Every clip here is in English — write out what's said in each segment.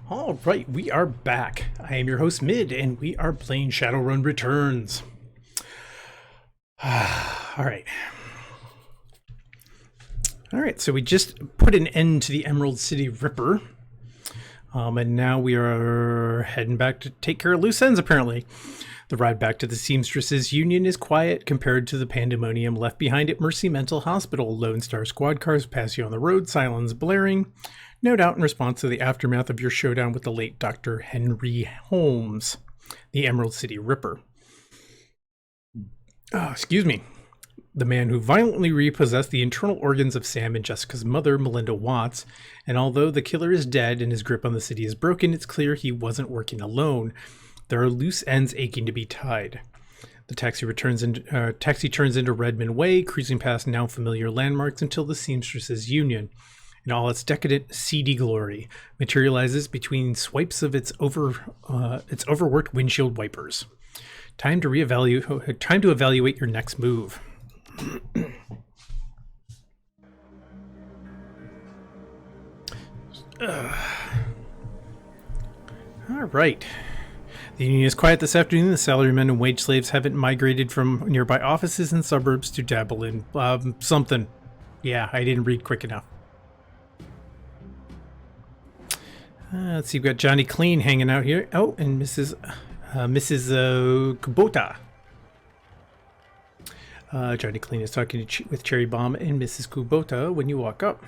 All right, we are back. I am your host, Mid, and we are playing Shadowrun Returns. All right. All right, so we just put an end to the Emerald City Ripper. And now we are heading back to take care of loose ends, apparently. The ride back to the Seamstresses Union is quiet compared to the pandemonium left behind at Mercy Mental Hospital. Lone Star squad cars pass you on the road, sirens blaring. No doubt in response to the aftermath of your showdown with the late Dr. Henry Holmes, the Emerald City Ripper. Excuse me. The man who violently repossessed the internal organs of Sam and Jessica's mother, Melinda Watts. And although the killer is dead and his grip on the city is broken, it's clear he wasn't working alone. There are loose ends aching to be tied. The taxi turns into Redmond Way, cruising past now familiar landmarks until the Seamstresses Union, in all its decadent, seedy glory, materializes between swipes of its overworked windshield wipers. Time to evaluate your next move. All right. The union is quiet this afternoon. The salarymen and wage slaves haven't migrated from nearby offices and suburbs to dabble in something. Yeah, I didn't read quick enough. Let's see, we've got Johnny Clean hanging out here. Oh, and Mrs. Kubota. Johnny Clean is talking with Cherry Bomb and Mrs. Kubota when you walk up.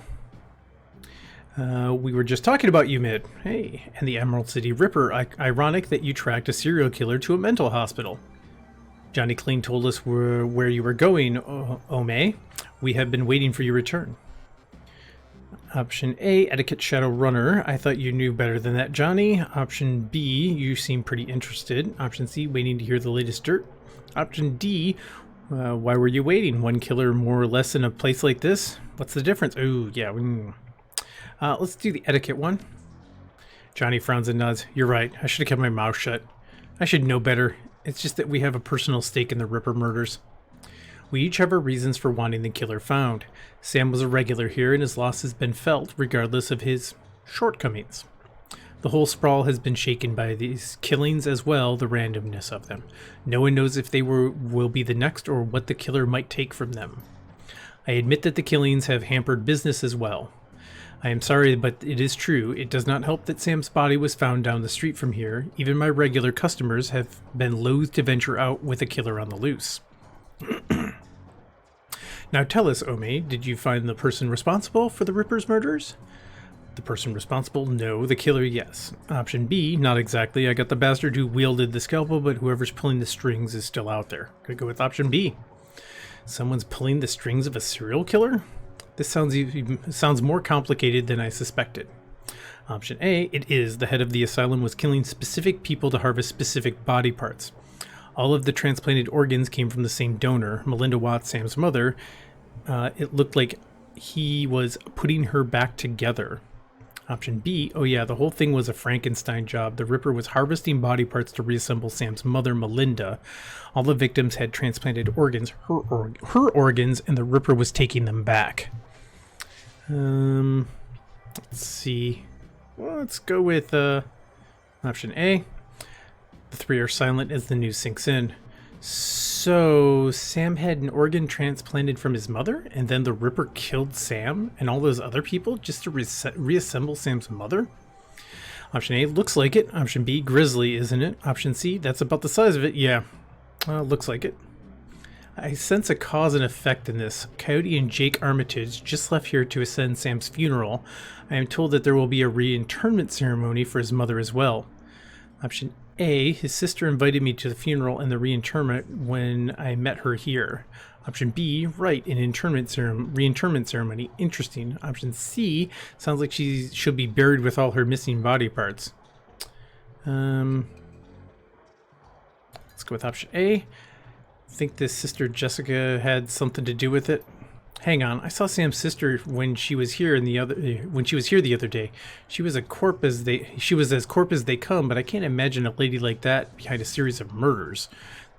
We were just talking about you, Mid. Hey, and the Emerald City Ripper. Ironic that you tracked a serial killer to a mental hospital. Johnny Clean told us where you were going, Ome. We have been waiting for your return. Option A, Etiquette Shadowrunner. I thought you knew better than that, Johnny. Option B, you seem pretty interested. Option C, waiting to hear the latest dirt. Option D, why were you waiting? One killer more or less in a place like this? What's the difference? Ooh, yeah. Let's do the etiquette one. Johnny frowns and nods. You're right. I should have kept my mouth shut. I should know better. It's just that we have a personal stake in the Ripper murders. We each have our reasons for wanting the killer found. Sam was a regular here, and his loss has been felt, regardless of his shortcomings. The whole sprawl has been shaken by these killings as well, the randomness of them. No one knows if they will be the next or what the killer might take from them. I admit that the killings have hampered business as well. I am sorry, but it is true. It does not help that Sam's body was found down the street from here. Even my regular customers have been loath to venture out with a killer on the loose. Now tell us, Ome, did you find the person responsible for the Ripper's murders? The person responsible? No. The killer? Yes. Option B? Not exactly. I got the bastard who wielded the scalpel, but whoever's pulling the strings is still out there. Could go with option B. Someone's pulling the strings of a serial killer? This sounds more complicated than I suspected. Option A, it is. The head of the asylum was killing specific people to harvest specific body parts. All of the transplanted organs came from the same donor, Melinda Watts, Sam's mother. It looked like he was putting her back together. Option B, oh yeah, the whole thing was a Frankenstein job. The Ripper was harvesting body parts to reassemble Sam's mother, Melinda. All the victims had transplanted organs, her organs, and the Ripper was taking them back. Let's see. Well, let's go with option A. The three are silent as the news sinks in. So, Sam had an organ transplanted from his mother, and then the Ripper killed Sam and all those other people just to reassemble Sam's mother? Option A, looks like it. Option B, grisly, isn't it? Option C, that's about the size of it. Yeah, looks like it. I sense a cause and effect in this. Coyote and Jake Armitage just left here to attend Sam's funeral. I am told that there will be a reinterment ceremony for his mother as well. Option A, his sister invited me to the funeral and the reinterment when I met her here. Option B, right, an reinterment ceremony. Interesting. Option C, sounds like she'll be buried with all her missing body parts. Let's go with option A. I think this sister Jessica had something to do with it. Hang on, I saw Sam's sister when she was here the other day. She was as corp as they come, but I can't imagine a lady like that behind a series of murders.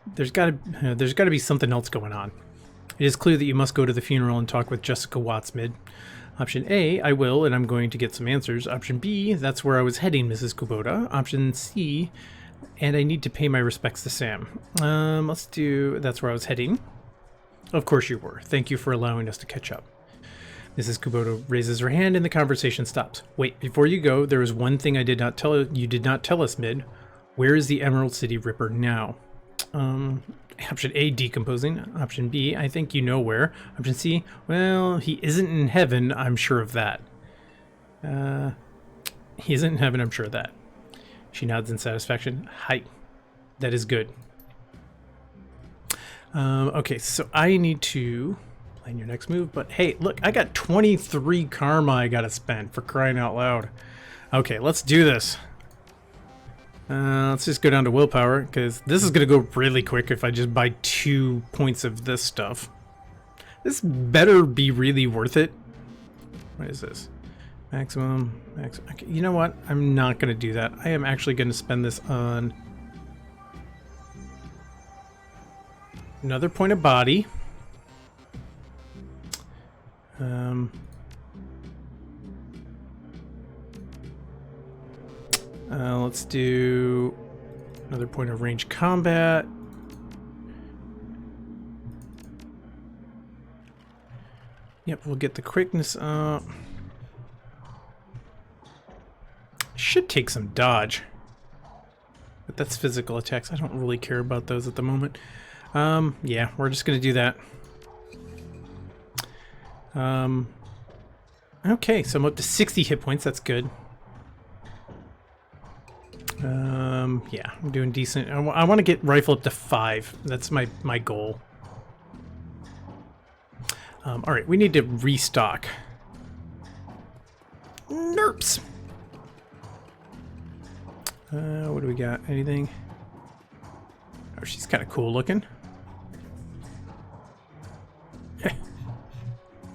There's got to be something else going on. It is clear that you must go to the funeral and talk with Jessica Watts, Mid. Option A, I will, and I'm going to get some answers. Option B, that's where I was heading, Mrs. Kubota. Option C, and I need to pay my respects to Sam. Let's do, that's where I was heading. Of course you were. Thank you for allowing us to catch up. Mrs. Kubota raises her hand and the conversation stops. Wait, before you go, there is one thing I did not tell you did not tell us, Mid. Where is the Emerald City Ripper now? Option A, decomposing. Option B, I think you know where. Option C, well, he isn't in heaven, I'm sure of that. He isn't in heaven, I'm sure of that. She nods in satisfaction. Hi. That is good. Okay, so I need to plan your next move, but hey, look, I got 23 karma I gotta spend, for crying out loud. Okay, let's do this. Let's just go down to willpower, because this is going to go really quick if I just buy 2 points of this stuff. This better be really worth it. What is this? Maximum. Okay, you know what? I'm not going to do that. I am actually going to spend this on another point of body. Let's do another point of range combat. Yep, we'll get the quickness up. Should take some dodge. But that's physical attacks. I don't really care about those at the moment. Yeah, we're just going to do that. Okay, so I'm up to 60 hit points. That's good. Yeah, I'm doing decent. I want to get rifle up to 5. That's my goal. All right, we need to restock. Nerps. What do we got? Anything? Oh, she's kind of cool looking.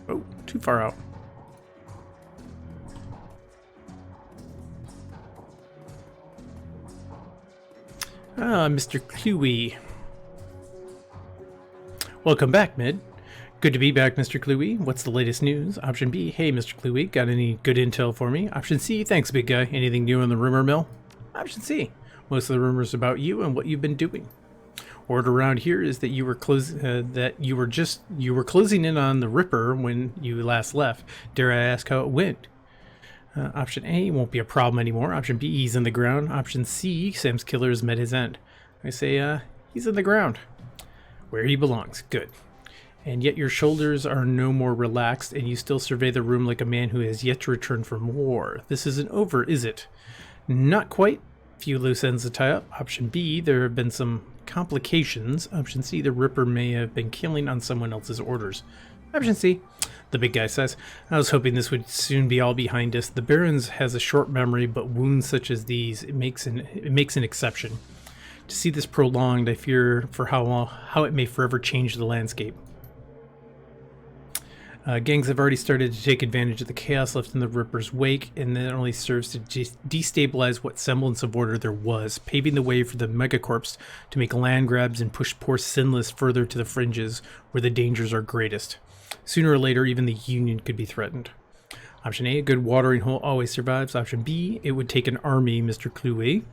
Oh, too far out. Ah, Mr. Cluey. Welcome back, Mid. Good to be back, Mr. Cluey. What's the latest news? Option B, hey, Mr. Cluey, got any good intel for me? Option C, thanks, big guy. Anything new on the rumor mill? Option C, most of the rumors about you and what you've been doing. Word around here is that you were closing in on the Ripper when you last left. Dare I ask how it went? Option A, won't be a problem anymore. Option B, he's in the ground. Option C, Sam's killer has met his end. I say, he's in the ground. Where he belongs. Good. And yet your shoulders are no more relaxed, and you still survey the room like a man who has yet to return from war. This isn't over, is it? Not quite. Few loose ends to tie up. Option B, there have been some complications. Option C, the Ripper may have been killing on someone else's orders. Option C, the big guy says, I was hoping this would soon be all behind us. The Barons has a short memory, but wounds such as these, it makes an exception. To see this prolonged, I fear for how it may forever change the landscape. Gangs have already started to take advantage of the chaos left in the Ripper's wake, and that only serves to destabilize what semblance of order there was, paving the way for the megacorps to make land grabs and push poor Sinless further to the fringes where the dangers are greatest. Sooner or later, even the Union could be threatened. Option A, a good watering hole always survives. Option B, it would take an army, Mr. Cluey.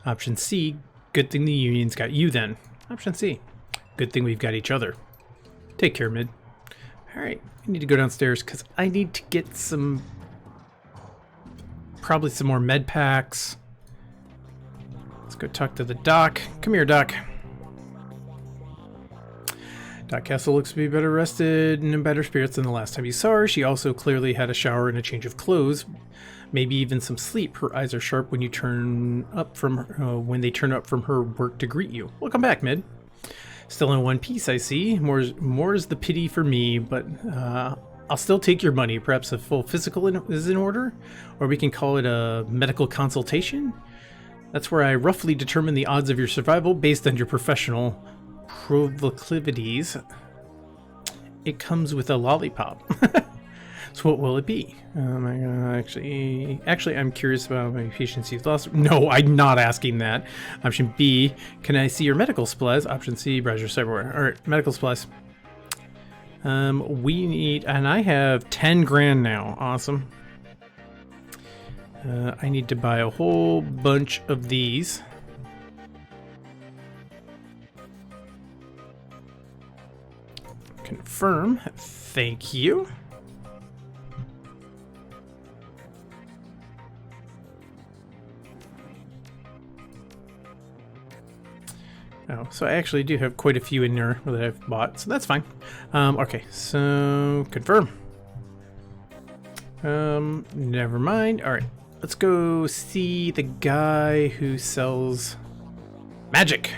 Option C, good thing the Union's got you then. Option C, good thing we've got each other. Take care, Mid. Alright, I need to go downstairs because I need to get probably some more med packs. Let's go talk to the Doc. Come here, Doc. Doc Castle looks to be better rested and in better spirits than the last time you saw her. She also clearly had a shower and a change of clothes, maybe even some sleep. Her eyes are sharp when they turn up from her work to greet you. Welcome back, Mid. Still in one piece, I see. More's the pity for me, but I'll still take your money. Perhaps a full physical is in order, or we can call it a medical consultation. That's where I roughly determine the odds of your survival based on your professional proclivities. It comes with a lollipop. So what will it be? Actually, I'm curious about my patients you've lost. No, I'm not asking that. Option B, can I see your medical supplies? Option C, browse your cyberware. All right, medical supplies. We need, and I have 10 grand now. Awesome. I need to buy a whole bunch of these. Confirm. Thank you. Oh, so I actually do have quite a few in there that I've bought, so that's fine. Okay, so confirm. Never mind. All right, let's go see the guy who sells magic.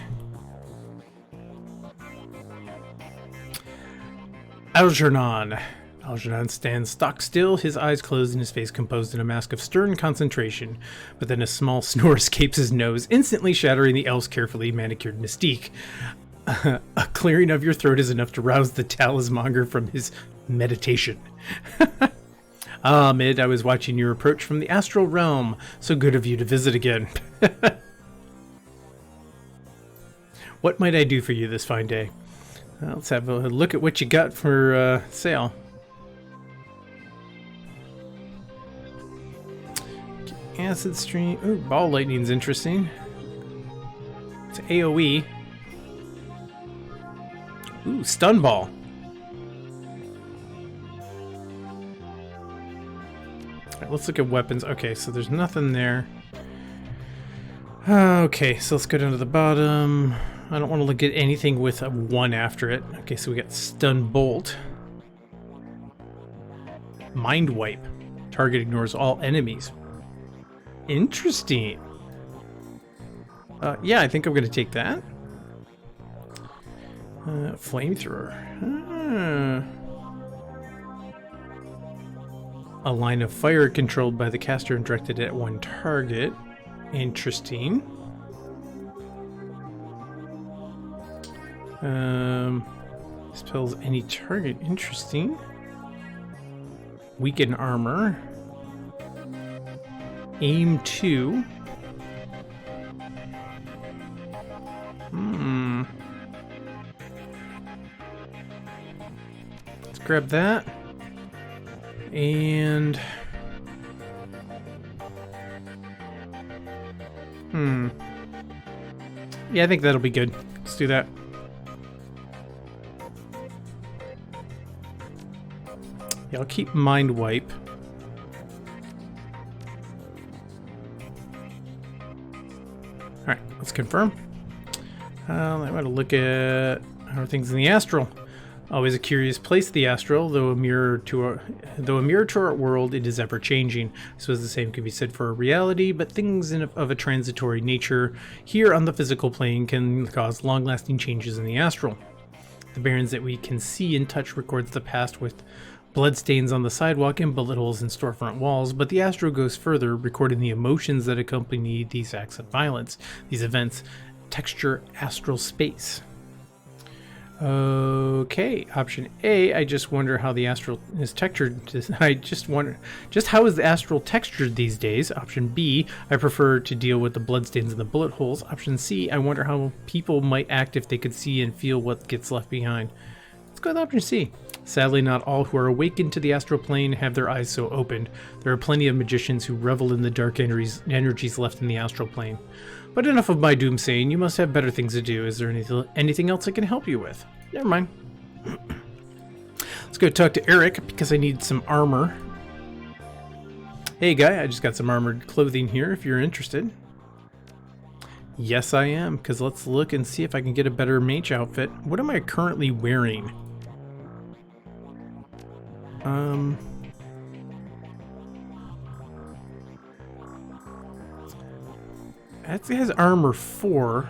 Algernon. Algernon stands stock still, his eyes closed and his face composed in a mask of stern concentration. But then a small snore escapes his nose, instantly shattering the elf's carefully manicured mystique. A clearing of your throat is enough to rouse the talismonger from his meditation. Ah, Mid, I was watching your approach from the astral realm. So good of you to visit again. What might I do for you this fine day? Let's have a look at what you got for sale. Acid stream. Ooh, ball lightning's interesting. It's AoE. Ooh, stun ball. Alright, let's look at weapons. Okay, so there's nothing there. Okay, so let's go down to the bottom. I don't want to look at anything with a 1 after it. Okay, so we got stun bolt. Mind wipe. Target ignores all enemies. Interesting. Yeah, I think I'm going to take that. Flamethrower. A line of fire controlled by the caster and directed at one target. Interesting. Spells any target. Interesting. Weaken armor. Aim 2. Let's grab that. And... yeah, I think that'll be good. Let's do that. Yeah, I'll keep Mind Wipe. Alright, let's confirm. I want to look at how are things in the astral. Always a curious place, the astral, though a mirror to our world, it is ever changing. I suppose the same can be said for a reality, but things of a transitory nature here on the physical plane can cause long-lasting changes in the astral. The barrens that we can see and touch records the past with bloodstains on the sidewalk and bullet holes in storefront walls, but the astral goes further, recording the emotions that accompany these acts of violence, these events. Texture astral space. Okay, option A, I just wonder how the astral is textured. I just wonder, just how is the astral textured these days? Option B, I prefer to deal with the bloodstains and the bullet holes. Option C, I wonder how people might act if they could see and feel what gets left behind. Let's go with option C. Sadly, not all who are awakened to the astral plane have their eyes so opened. There are plenty of magicians who revel in the dark energies left in the astral plane. But enough of my doomsaying, you must have better things to do. Is there anything else I can help you with? Never mind. Let's go talk to Eric, because I need some armor. Hey guy, I just got some armored clothing here, if you're interested. Yes, I am, because let's look and see if I can get a better mage outfit. What am I currently wearing? It has armor 4.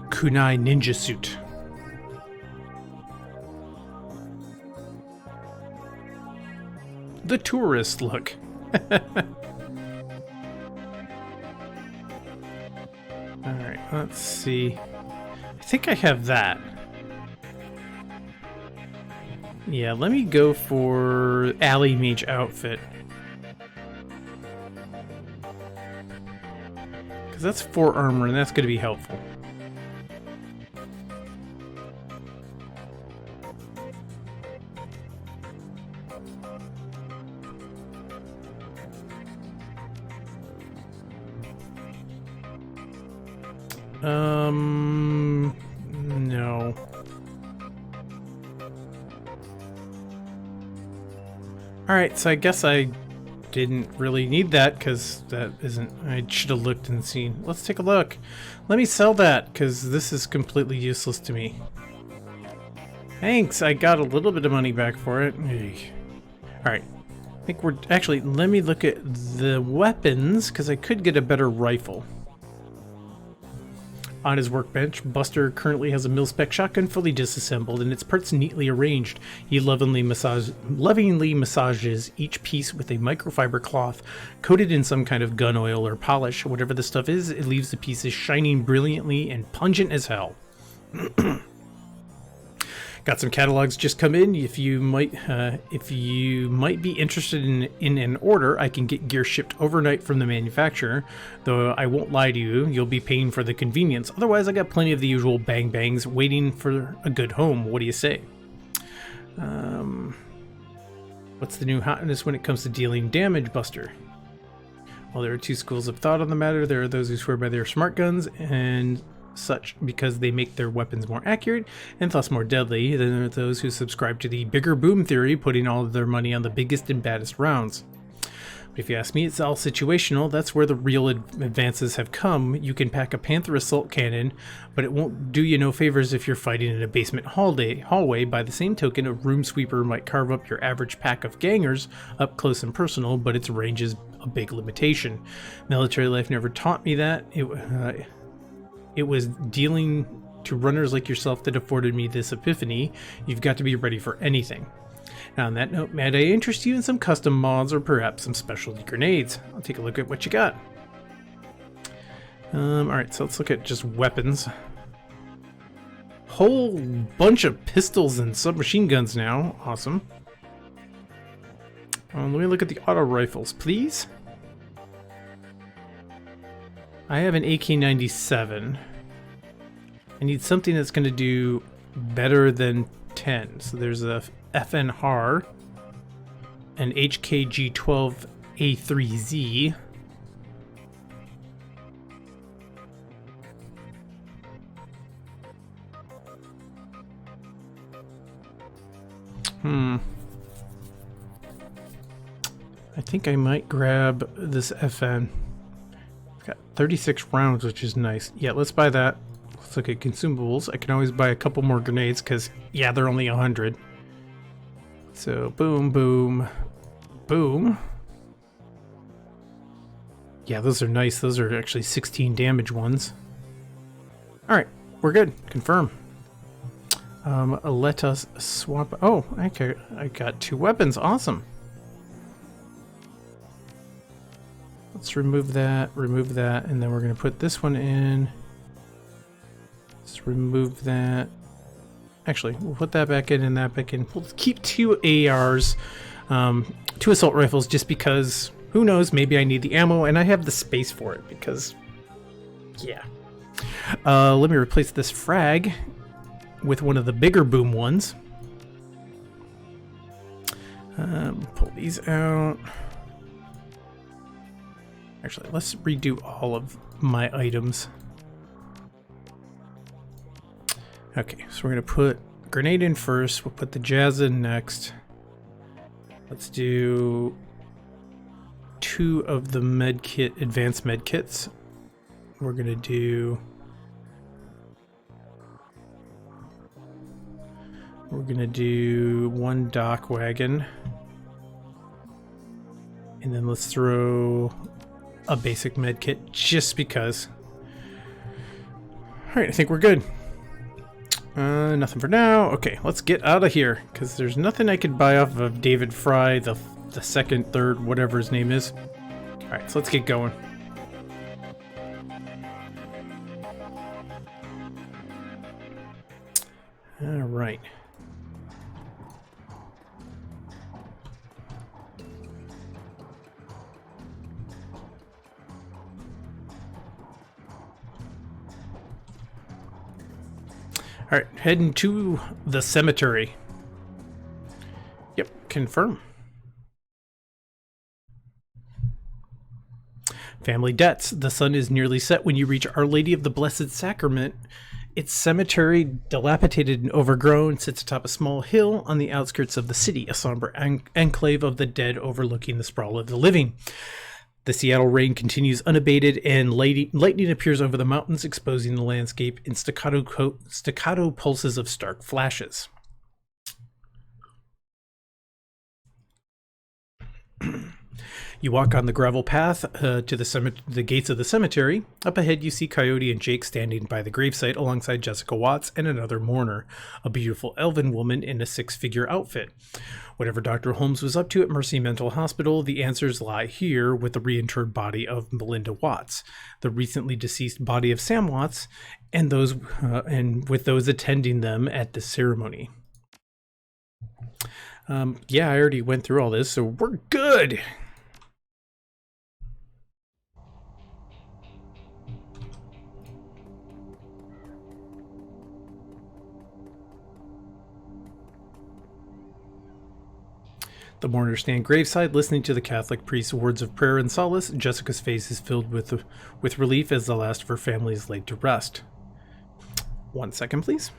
Kunai ninja suit. The tourist look. Alright, let's see. I think I have that. Yeah, let me go for Alley Mage outfit. Because that's 4 armor, and that's going to be helpful. No. Alright, so I guess I didn't really need that, because that isn't... I should have looked and seen. Let's take a look. Let me sell that, because this is completely useless to me. Thanks, I got a little bit of money back for it. Alright. I think we're... Actually, let me look at the weapons, because I could get a better rifle. On his workbench, Buster currently has a mil-spec shotgun fully disassembled and its parts neatly arranged. He lovingly massages each piece with a microfiber cloth coated in some kind of gun oil or polish. Whatever the stuff is, it leaves the pieces shining brilliantly and pungent as hell. Got some catalogs just come in. If you might be interested in an order, I can get gear shipped overnight from the manufacturer. Though I won't lie to you, you'll be paying for the convenience. Otherwise, I got plenty of the usual bang bangs waiting for a good home. What do you say? What's the new hotness when it comes to dealing damage, Buster? Well, there are 2 schools of thought on the matter. There are those who swear by their smart guns and such because they make their weapons more accurate and thus more deadly. Then there are those who subscribe to the bigger boom theory, putting all of their money on the biggest and baddest rounds. But if you ask me, it's all situational. That's where the real advances have come. You can pack a Panther assault cannon, but it won't do you no favors if you're fighting in a basement hallway. By the same token, a room sweeper might carve up your average pack of gangers up close and personal, but its range is a big limitation. Military life never taught me that. It was dealing to runners like yourself that afforded me this epiphany. You've got to be ready for anything. Now, on that note, might I interest you in some custom mods or perhaps some specialty grenades? I'll take a look at what you got. Alright, so let's look at just weapons. Whole bunch of pistols and submachine guns now. Awesome. Let me look at the auto rifles, please. I have an AK-97. I need something that's going to do better than 10. So there's a FNR, an HKG-12A3Z. I think I might grab this FN. Got 36 rounds, which is nice. Yeah, let's buy that. Let's look at consumables. I can always buy a couple more grenades because, yeah, they're only 100. So, boom, boom, boom. Yeah, those are nice. Those are actually 16 damage ones. Alright, we're good. Confirm. Let us swap. Oh, okay. I got 2 weapons. Awesome. Let's remove that, and then we're going to put this one in. Let's remove that. Actually, we'll put that back in and that back in. We'll keep 2 ARs, 2 assault rifles, just because, who knows, maybe I need the ammo, and I have the space for it, because, yeah. Let me replace this frag with one of the bigger boom ones. Pull these out. Actually, let's redo all of my items. Okay, so we're going to put grenade in first. We'll put the Jazz in next. Let's do 2 of the medkit, advanced medkits. We're going to do... We're going to do 1 dock wagon. And then let's throw a basic medkit just because. Alright, I think we're good. Nothing for now. Okay, let's get out of here, because there's nothing I could buy off of David Fry, the second, third, whatever his name is. Alright, so let's get going. Alright. All right, heading to the cemetery. Yep, confirm. Family debts. The sun is nearly set when you reach Our Lady of the Blessed Sacrament. Its cemetery, dilapidated and overgrown, sits atop a small hill on the outskirts of the city, a somber enclave of the dead overlooking the sprawl of the living. The Seattle rain continues unabated, and lightning appears over the mountains, exposing the landscape in staccato pulses of stark flashes. You walk on the gravel path to the gates of the cemetery. Up ahead, you see Coyote and Jake standing by the gravesite alongside Jessica Watts and another mourner, a beautiful elven woman in a six-figure outfit. Whatever Dr. Holmes was up to at Mercy Mental Hospital, the answers lie here with the reinterred body of Melinda Watts, the recently deceased body of Sam Watts, and with those attending them at the ceremony. Yeah, I already went through all this, so we're good. The mourners stand graveside, listening to the Catholic priest's words of prayer and solace. Jessica's face is filled with relief as the last of her family is laid to rest. 1 second, please.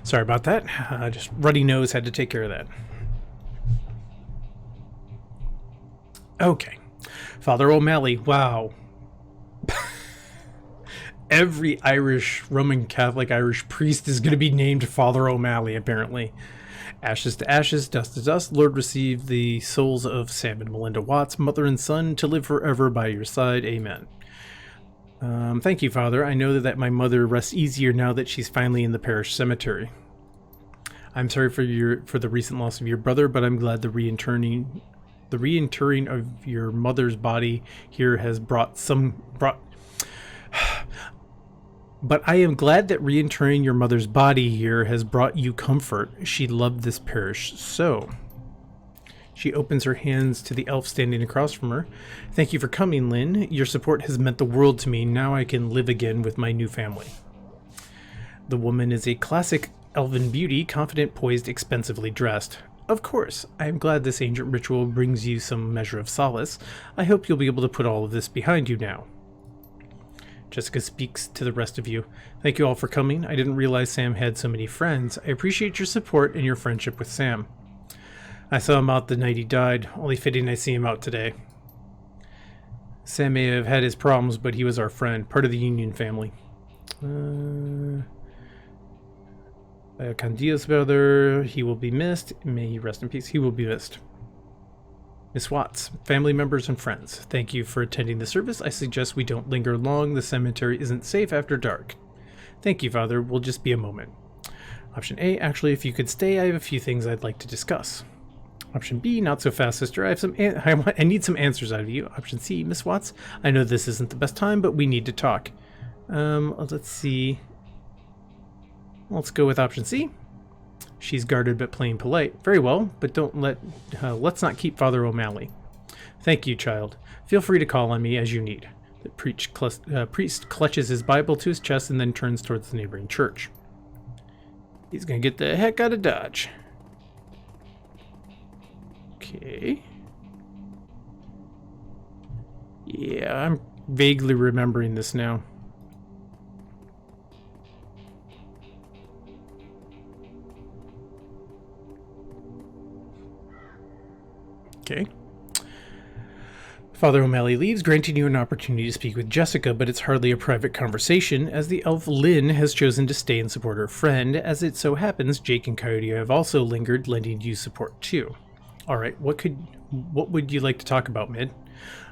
Sorry about that. Just runny nose, had to take care of that. Okay. Father O'Malley. Wow. Every Irish, Roman Catholic Irish priest is going to be named Father O'Malley, apparently. Ashes to ashes, dust to dust, Lord, receive the souls of Sam and Melinda Watts, mother and son, to live forever by your side. Amen. Thank you, Father. I know that my mother rests easier now that she's finally in the parish cemetery. I'm sorry for the recent loss of your brother, but I'm glad the reinterring of your mother's body here has But I am glad that reinterring your mother's body here has brought you comfort. She loved this parish so. She opens her hands to the elf standing across from her. Thank you for coming, Lynn. Your support has meant the world to me. Now I can live again with my new family. The woman is a classic elven beauty, confident, poised, expensively dressed. Of course, I am glad this ancient ritual brings you some measure of solace. I hope you'll be able to put all of this behind you now. Jessica speaks to the rest of you. Thank you all for coming. I didn't realize Sam had so many friends. I appreciate your support and your friendship with Sam. I saw him out the night he died. Only fitting I see him out today. Sam may have had his problems, but he was our friend, part of the Union family. Candida's brother, he will be missed. May he rest in peace. He will be missed. Miss Watts, family members and friends, thank you for attending the service. I suggest we don't linger long. The cemetery isn't safe after dark. Thank you, Father. We'll just be a moment. Option A, actually, if you could stay, I have a few things I'd like to discuss. Option B, not so fast, sister. I need some answers out of you. Option C, Miss Watts, I know this isn't the best time, but we need to talk. Let's see. Let's go with option C. She's guarded but plain polite. Very well, but let's not keep Father O'Malley. Thank you, child. Feel free to call on me as you need. The priest clutches his Bible to his chest and then turns towards the neighboring church. He's gonna get the heck out of Dodge. Okay. Yeah, I'm vaguely remembering this now. Okay. Father O'Malley leaves, granting you an opportunity to speak with Jessica, but it's hardly a private conversation, as the elf Lynn has chosen to stay and support her friend. As it so happens, Jake and Coyote have also lingered, lending you support too. All right, what would you like to talk about, Mid?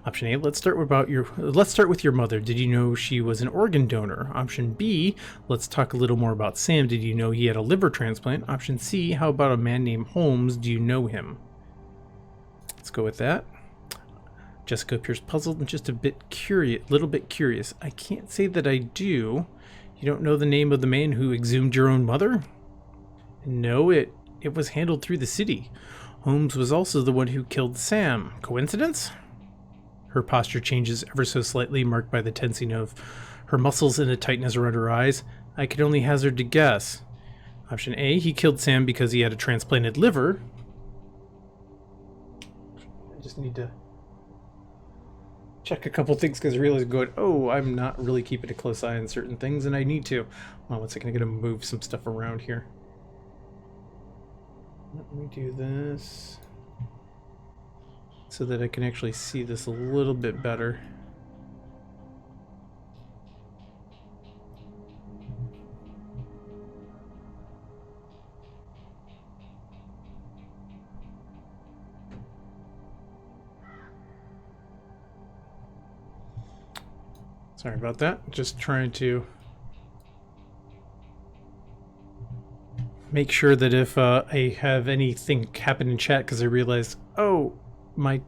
Option A, let's start with your mother. Did you know she was an organ donor? Option B, let's talk a little more about Sam. Did you know he had a liver transplant? Option C, how about a man named Holmes? Do you know him? Let's go with that. Jessica appears puzzled and just a little bit curious. I can't say that I do. You don't know the name of the man who exhumed your own mother? No, it was handled through the city. Holmes was also the one who killed Sam. Coincidence? Her posture changes ever so slightly, marked by the tensing of her muscles and a tightness around her eyes. I could only hazard to guess. Option A, he killed Sam because he had a transplanted liver. I just need to check a couple things because I realized I'm not really keeping a close eye on certain things, and I need to. Hold on 1 second, I'm going to move some stuff around here. Let me do this so that I can actually see this a little bit better. Sorry about that. Just trying to make sure that if I have anything happen in chat, because I realized, my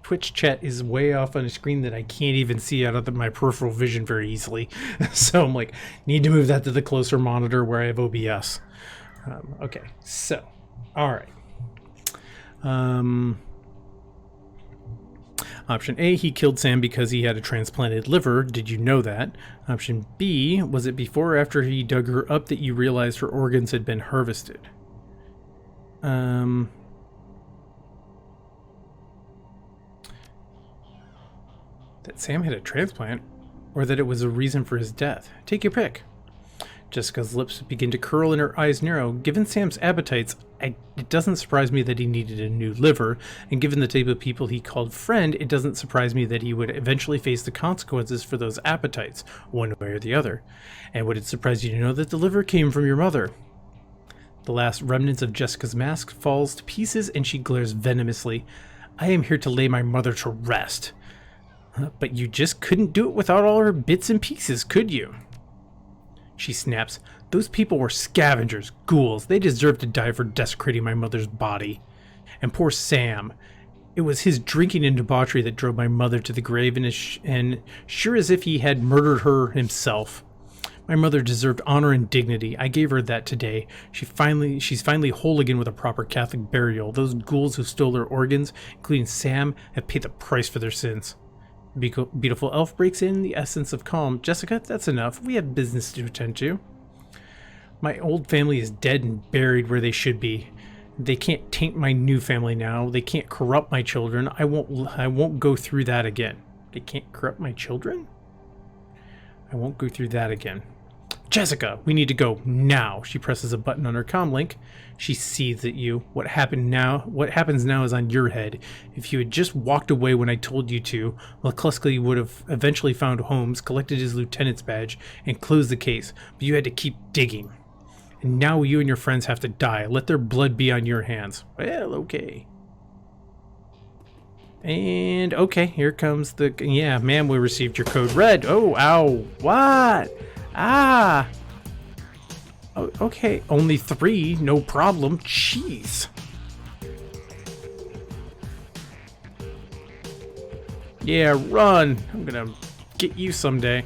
Twitch chat is way off on a screen that I can't even see out of my peripheral vision very easily. So I'm like, need to move that to the closer monitor where I have OBS. Okay, so, all right. Option A, he killed Sam because he had a transplanted liver. Did you know that? Option B, was it before or after he dug her up that you realized her organs had been harvested? That Sam had a transplant, or that it was a reason for his death. Take your pick. Jessica's lips begin to curl and her eyes narrow. Given Sam's appetites, it doesn't surprise me that he needed a new liver, and given the type of people he called friend, it doesn't surprise me that he would eventually face the consequences for those appetites, one way or the other. And would it surprise you to know that the liver came from your mother? The last remnants of Jessica's mask falls to pieces, and she glares venomously. I am here to lay my mother to rest. But you just couldn't do it without all her bits and pieces, could you? She snaps. Those people were scavengers, ghouls. They deserved to die for desecrating my mother's body. And poor Sam. It was his drinking and debauchery that drove my mother to the grave, and sure as if he had murdered her himself. My mother deserved honor and dignity. I gave her that today. She's finally whole again with a proper Catholic burial. Those ghouls who stole her organs, including Sam, have paid the price for their sins. Beautiful elf breaks in the essence of calm. Jessica, that's enough. We have business to attend to. My old family is dead and buried where they should be. They can't taint my new family now. They can't corrupt my children. I won't go through that again. They can't corrupt my children? I won't go through that again. Jessica, we need to go now. She presses a button on her comm link. She seethes at you. What happens now is on your head. If you had just walked away when I told you to, McCluskey would have eventually found Holmes, collected his lieutenant's badge, and closed the case. But you had to keep digging. And now you and your friends have to die. Let their blood be on your hands. Well, okay. And, okay, here comes the... Yeah, ma'am, we received your code red. Oh, ow. What? Ah. Oh, okay, only 3. No problem. Jeez. Yeah, run. I'm gonna get you someday.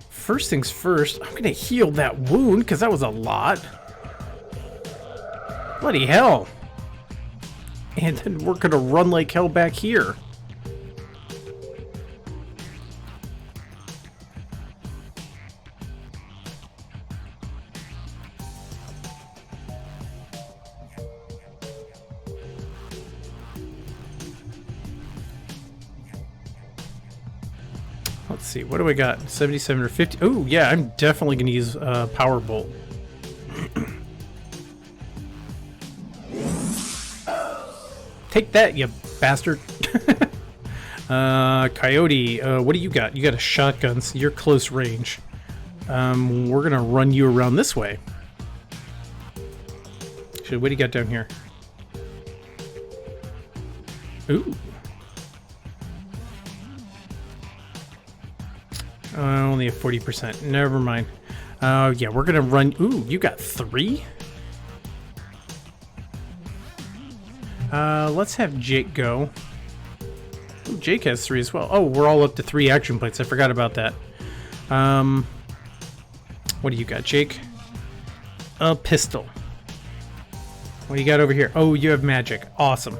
First things first, I'm gonna heal that wound, because that was a lot. Bloody hell. And then we're gonna run like hell back here. Let's see, what do we got? 77 or 50? Oh, yeah, I'm definitely going to use Power Bolt. Take that, you bastard. Coyote, what do you got? You got a shotgun, so you're close range. We're gonna run you around this way. Actually, what do you got down here? Ooh. Only a 40%. Never mind. Yeah, we're gonna run. Ooh, you got 3? Let's have Jake go. Ooh, Jake has 3 as well. Oh, we're all up to 3 action points. I forgot about that. What do you got, Jake? A pistol. What do you got over here? Oh, you have magic. Awesome.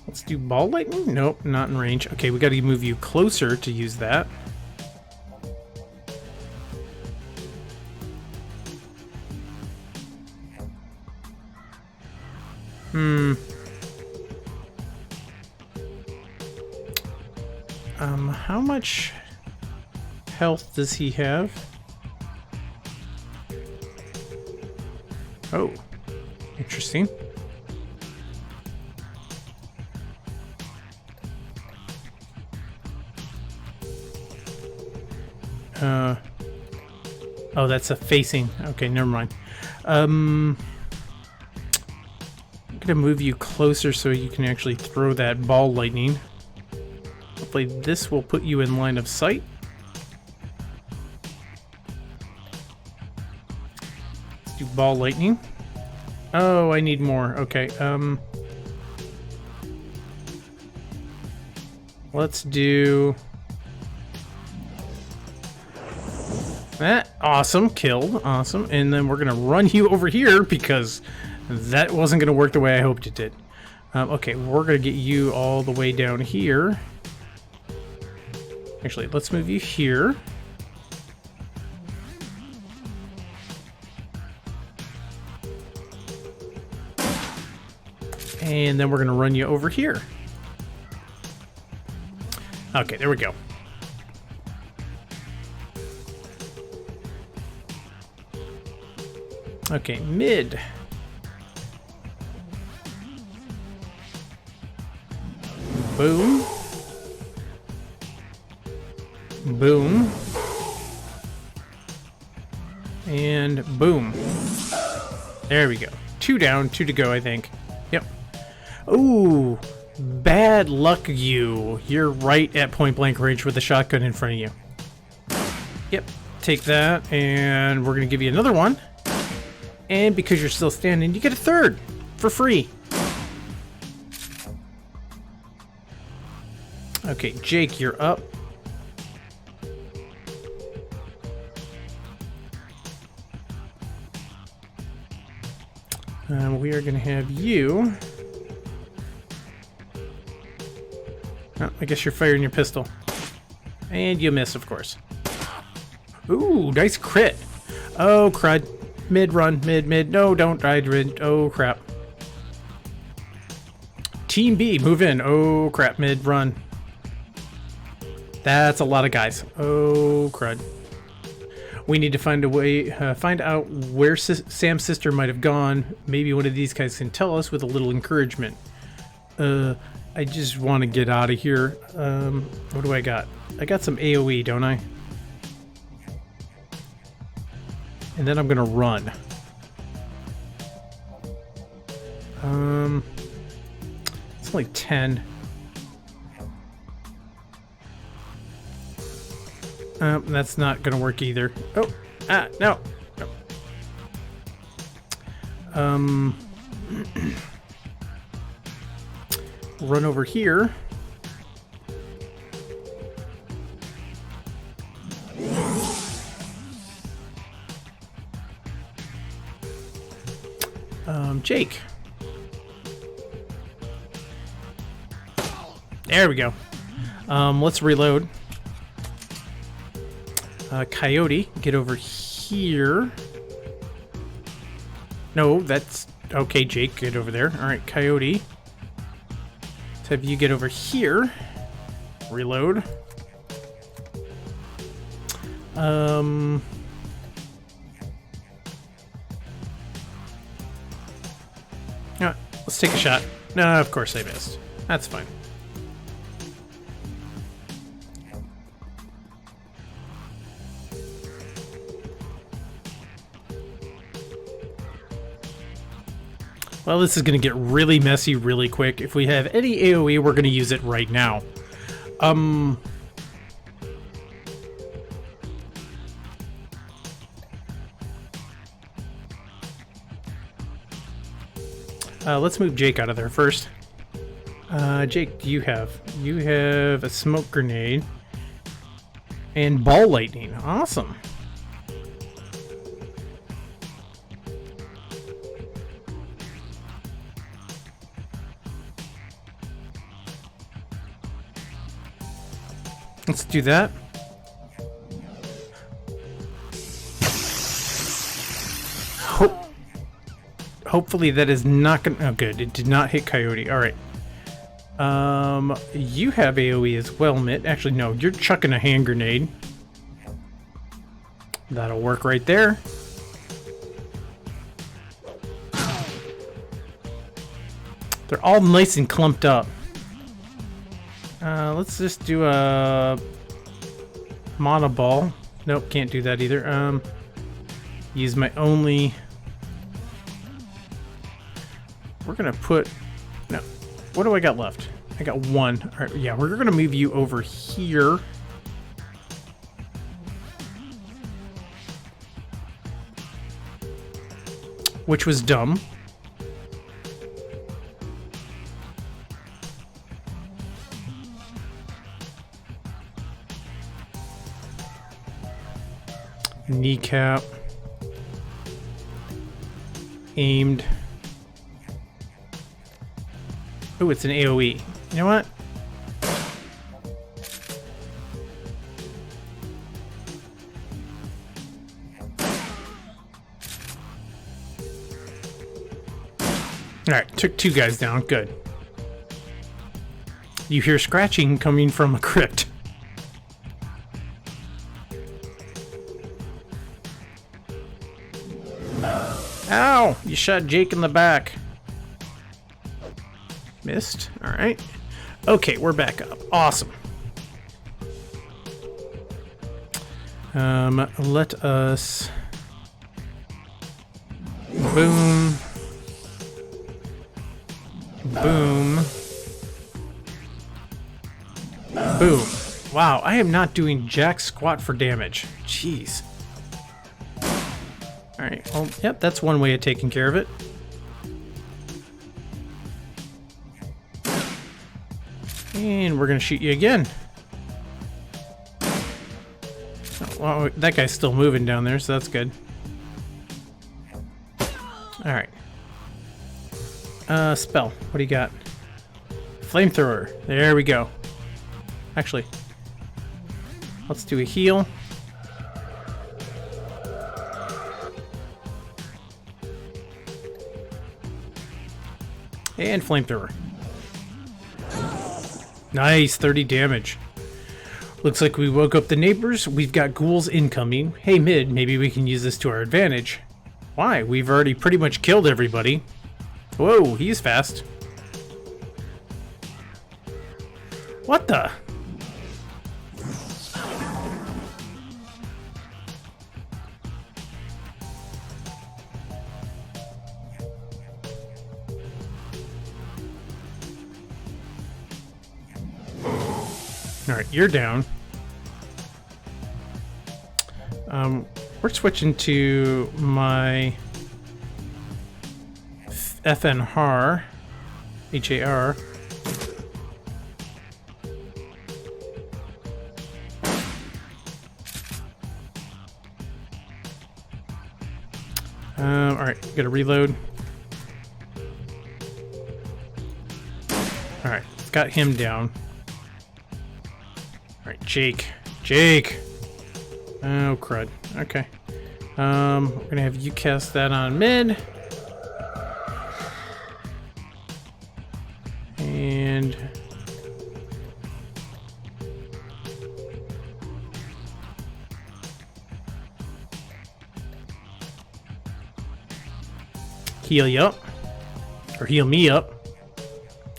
Let's do ball lightning? Nope, not in range. Okay, we got to move you closer to use that. How much health does he have? Oh, interesting. Oh, that's a facing. Okay, never mind. I'm gonna move you closer so you can actually throw that ball lightning. Hopefully this will put you in line of sight. Let's do ball lightning. Oh, I need more. Okay, let's do that. Awesome, killed. Awesome. And then we're gonna run you over here because that wasn't gonna work the way I hoped it did. Okay, we're gonna get you all the way down here. Actually, let's move you here. And then we're gonna run you over here. Okay, there we go. Okay, mid. Boom. Boom. And boom. There we go. 2 down, 2 to go, I think. Yep. Ooh, bad luck you. You're right at point blank range with the shotgun in front of you. Yep, take that, and we're gonna give you another one. And because you're still standing, you get a 3rd for free. Okay, Jake, you're up. We are going to have you. Oh, I guess you're firing your pistol. And you miss, of course. Ooh, nice crit. Oh, crud. Mid run, mid. No, don't die. Oh, crap. Team B, move in. Oh, crap. Mid run. That's a lot of guys. Oh, crud. We need to find a way, find out where Sam's sister might have gone. Maybe one of these guys can tell us with a little encouragement. I just want to get out of here. What do I got? I got some AoE, don't I? And then I'm gonna run. It's only 10. That's not gonna work either. Oh, no. Run over here. Jake. There we go. Let's reload. Coyote, get over here. No, that's... Okay, Jake, get over there. Alright, Coyote. Let's have you get over here. Reload. Let's take a shot. No, of course I missed. That's fine. Well, this is going to get really messy really quick. If we have any AoE, we're going to use it right now. Let's move Jake out of there first. Jake, you have a smoke grenade and ball lightning. Awesome. Let's do that. Hopefully that is not gonna... Oh, good. It did not hit Coyote. All right. You have AoE as well, Mitt. Actually, no. You're chucking a hand grenade. That'll work right there. They're all nice and clumped up. Let's just do a mono ball. Nope, can't do that either. Use my only... We're gonna put... No. What do I got left? I got one. All right, yeah, we're gonna move you over here. Which was dumb. Kneecap. Aimed. Oh, it's an AoE. You know what? Alright, took two guys down. Good. You hear scratching coming from a crypt. Ow! You shot Jake in the back. Missed. Alright. Okay, we're back up. Awesome. Let us... Boom. Boom. Boom. Wow, I am not doing jack squat for damage. Jeez. Alright, well, yep, that's one way of taking care of it. And we're gonna shoot you again. Oh, well, that guy's still moving down there, so that's good. Alright. Spell. What do you got? Flamethrower. There we go. Actually, let's do a heal. And flamethrower. Nice, 30 damage. Looks like we woke up the neighbors. We've got ghouls incoming. Hey, Mid, maybe we can use this to our advantage. Why? We've already pretty much killed everybody. Whoa, he's fast. What the? Alright, you're down. We're switching to my FN HAR. H-A-R. Alright, gotta reload. Alright, got him down. Alright, Jake. Jake! Oh, crud. Okay. We're gonna have you cast that on Mid. And... heal you up. Or heal me up.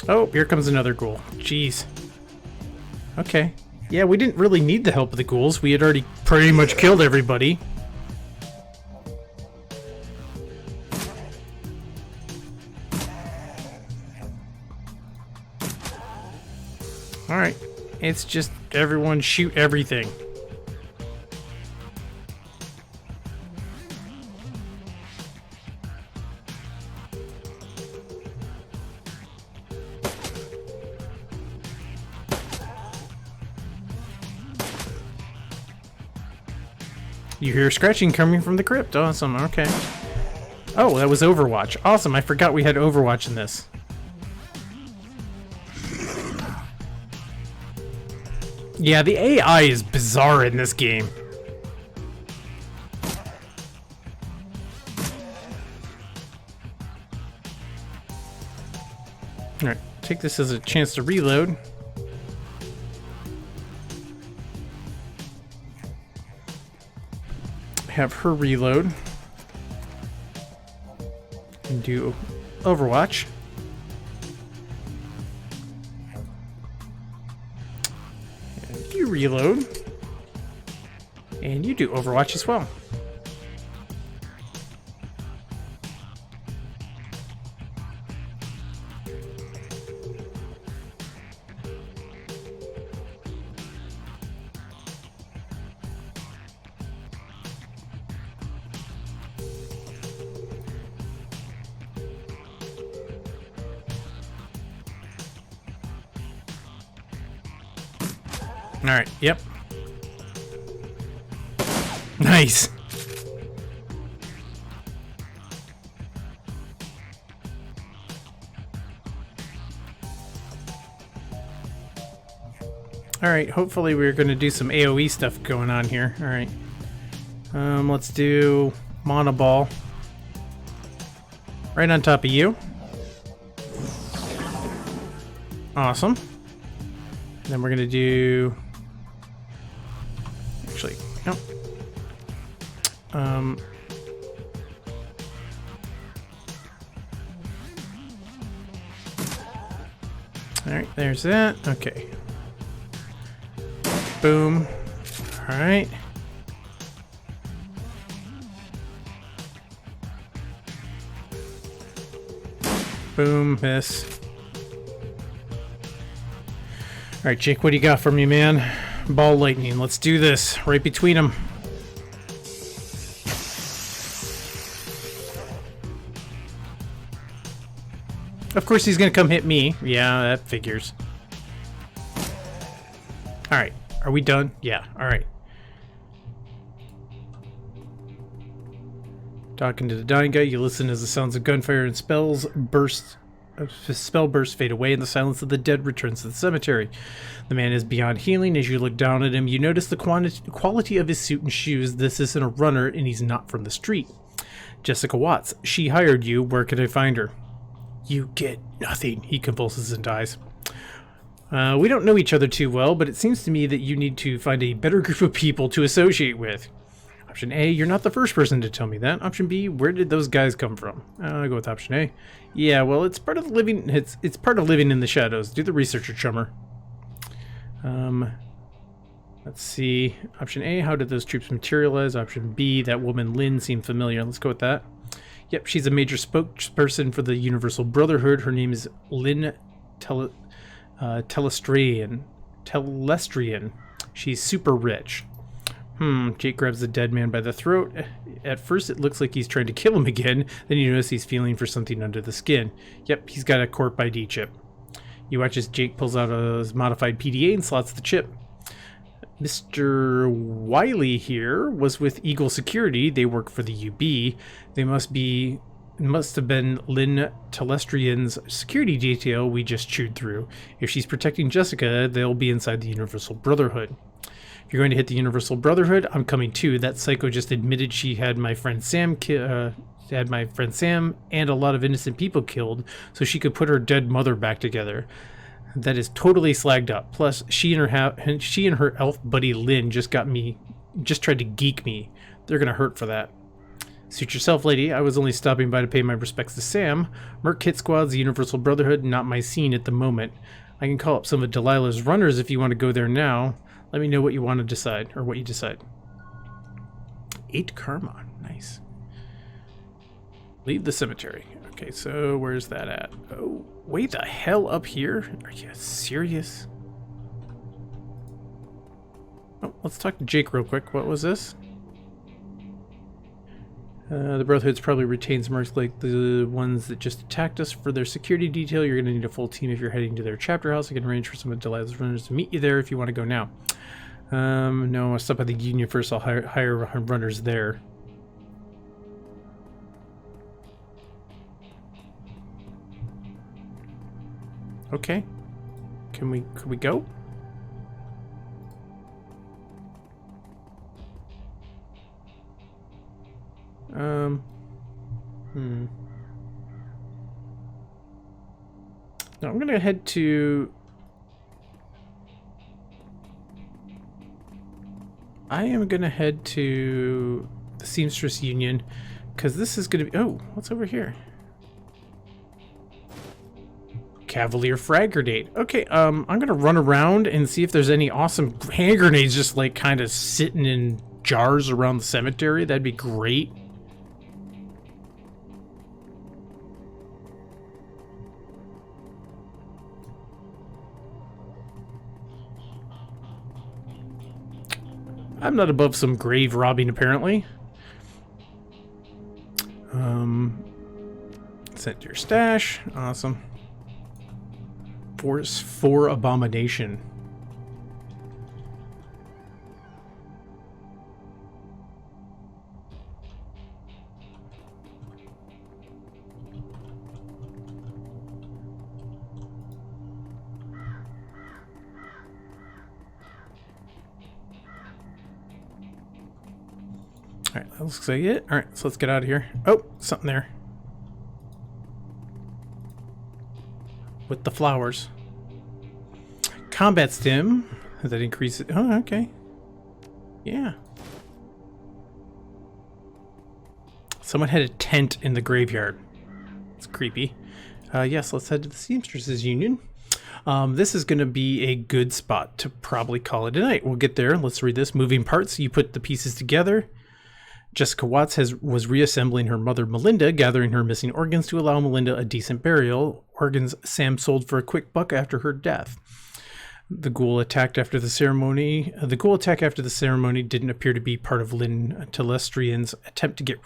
Oh, here comes another ghoul. Jeez. Okay. Yeah, we didn't really need the help of the ghouls. We had already pretty much killed everybody. It's just everyone shoot everything. You hear scratching coming from the crypt. Awesome, okay. Oh, that was Overwatch. Awesome, I forgot we had Overwatch in this. Yeah, the AI is bizarre in this game. Alright, take this as a chance to reload. Have her reload. And do Overwatch. And you reload. And you do Overwatch as well. Alright, yep. Nice. Alright, hopefully we're going to do some AoE stuff going on here. Alright. Let's do Monoball. Right on top of you. Awesome. Then we're going to do... Actually, no. Alright, there's that. Okay. Boom. Alright. Boom, miss. Alright, Jake, what do you got for me, man? Ball lightning. Let's do this. Right between them. Of course he's gonna come hit me. Yeah, that figures. Alright, are we done? Yeah, alright. Talking to the dying guy, you listen as the sounds of gunfire and spell bursts fade away and the silence of the dead returns to the cemetery. The man is beyond healing. As you look down at him, you notice the quality of his suit and shoes. This isn't a runner and he's not from the street. Jessica Watts, she hired you. Where can I find her? You get nothing. He convulses and dies. We don't know each other too well, but it seems to me that you need to find a better group of people to associate with. Option A, you're not the first person to tell me that. Option B, where did those guys come from? I'll go with option A. Yeah, well, it's part of living. It's part of living in the shadows. Do the researcher, chummer. Let's see. Option A, how did those troops materialize? Option B, that woman Lynn seemed familiar. Let's go with that. Yep, she's a major spokesperson for the Universal Brotherhood. Her name is Lynn Telestrian. She's super rich. Jake grabs the dead man by the throat. At first it looks like he's trying to kill him again, then you notice he's feeling for something under the skin. Yep, he's got a Corp ID chip. You watch as Jake pulls out his modified PDA and slots the chip. Mr. Wiley here was with Eagle Security. They work for the UB. They must have been Lynn Telestrian's security detail we just chewed through. If she's protecting Jessica, they'll be inside the Universal Brotherhood. If you're going to hit the Universal Brotherhood, I'm coming too. That psycho just admitted she had my friend Sam and a lot of innocent people killed so she could put her dead mother back together. That is totally slagged up. Plus, she and her elf buddy Lynn just tried to geek me. They're going to hurt for that. Suit yourself, lady. I was only stopping by to pay my respects to Sam. Merc Hit Squad's the Universal Brotherhood, not my scene at the moment. I can call up some of Delilah's runners if you want to go there now. Let me know what you want to decide, or what you decide. 8 karma. Nice. Leave the cemetery. Okay, so where's that at? Oh, way the hell up here? Are you serious? Oh, let's talk to Jake real quick. What was this? The Brotherhood's probably retains mercs like the ones that just attacked us for their security detail. You're going to need a full team if you're heading to their chapter house. I can arrange for some of Delilah's runners to meet you there if you want to go now. No, I'll stop at the Union first. I'll hire runners there. Okay. Could we go? No, I'm gonna head to... I am gonna head to the Seamstress Union, because this is gonna be... Oh, what's over here? Cavalier frag grenade. Okay, I'm gonna run around and see if there's any awesome hand grenades just like kind of sitting in jars around the cemetery. That'd be great. I'm not above some grave robbing, apparently. Sent to your stash. Awesome. Force 4 Abomination. Alright, that looks like it. Alright, so let's get out of here. Oh, something there. With the flowers. Combat stim. That increases... Oh, okay. Yeah. Someone had a tent in the graveyard. It's creepy. Yes, let's head to the Seamstresses Union. This is going to be a good spot to probably call it a night. We'll get there. Let's read this. Moving parts. You put the pieces together. Jessica Watts was reassembling her mother Melinda, gathering her missing organs to allow Melinda a decent burial. Organs Sam sold for a quick buck after her death. The ghoul attack after the ceremony didn't appear to be part of Lynn Telestrian's attempt to get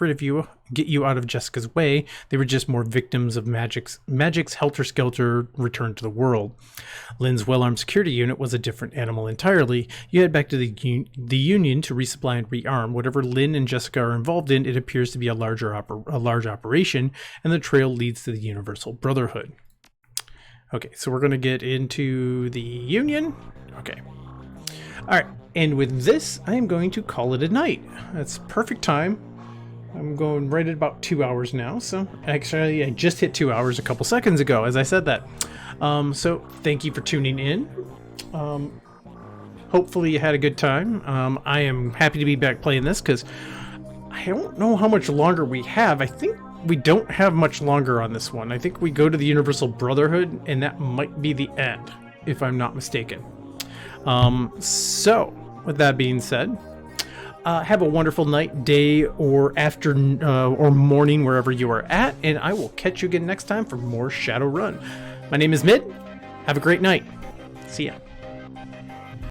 you out of Jessica's way. They were just more victims of magic's helter-skelter return to the world. Lynn's well-armed security unit was a different animal entirely. You head back to the Union to resupply and rearm. Whatever Lynn and Jessica are involved in, it appears to be a large operation, and the trail leads to the Universal Brotherhood. Okay, so we're going to get into the Union. Okay. All right, and with this, I am going to call it a night. That's perfect time. I'm going right at about 2 hours now. So actually, I just hit 2 hours a couple seconds ago as I said that. So thank you for tuning in. Hopefully you had a good time. I am happy to be back playing this because I don't know how much longer we have. I think we don't have much longer on this one. I think we go to the Universal Brotherhood, and that might be the end, if I'm not mistaken. So, with that being said, have a wonderful night, day, or afternoon, or morning, wherever you are at, and I will catch you again next time for more Shadowrun. My name is Mid. Have a great night. See ya.